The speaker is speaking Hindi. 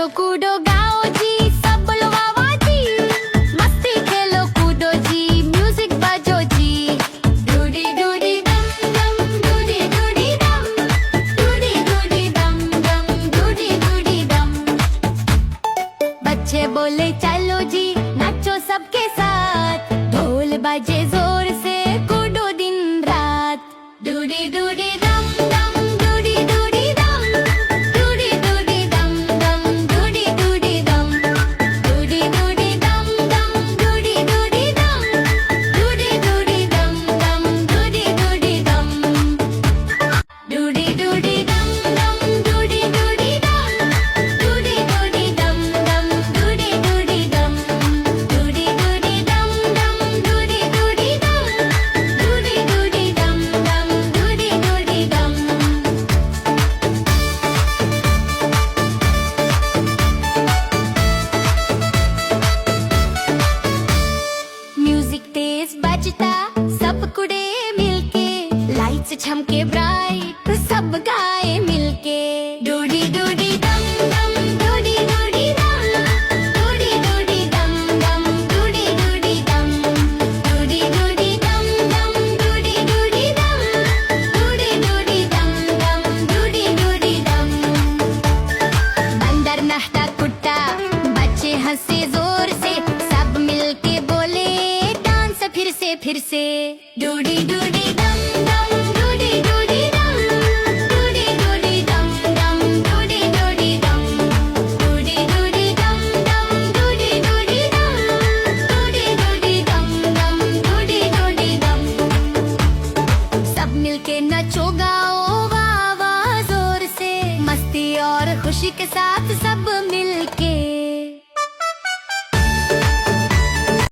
नाचो कूदो गाओ जी, सब बोलो वाह वाह जी। मस्ती खेलो कूदो जी, म्यूजिक बजो जी। डूडी डूडी डम डम, डूडी डूडी डम, डूडी डूडी डम डम, डूडी डूडी डम। बच्चे बोले चलो जी, नाचो सबके साथ। ढोल बजे जोर से, कूदो दिन रात। डूडी डूडी डम डम, डूडी डूडी डम, डूडी डूडी डम डम, डूडी डूडी डम। डूडी डूडी डम डम, डूडी डूडी डम, डूडी डूडी डम डम, डूडी डूडी डम। डूडी डूडी डम डम, डूडी डूडी डम, डूडी डूडी डम डम, डूडी डूडी डम। डूडी डूडी डम डम, डूडी डूडी डम, डूडी डूडी डम डम, डूडी डूडी डम। म्यूजिक तेज बजता, सब कुड़े मिलके। लाइट्स झमके ब्राइट, सब गाए मिलके। डूडी डूडी डम डम, डूडी डूडी डम, डूडी डूडी डम डम, डूडी डूडी डम। डूडी डूडी डम डम, डूडी डूडी डम, डूडी डूडी डम डम, डूडी डूडी डम। बंदर नहता कुत्ता, बच्चे हंसे जोर से। सब मिलके बोले डांस फिर से। डूडी डूडी डम डम, डूडी डूडी डम, डूडी डूडी डम डम, डूडी डूडी डम। डूडी डूडी डम डम, डूडी डूडी डम, डूडी डूडी डम डम, डूडी डूडी डम। सब मिलके नचो गाओ वाह वाह जोर से। मस्ती और खुशी के साथ सब मिलके।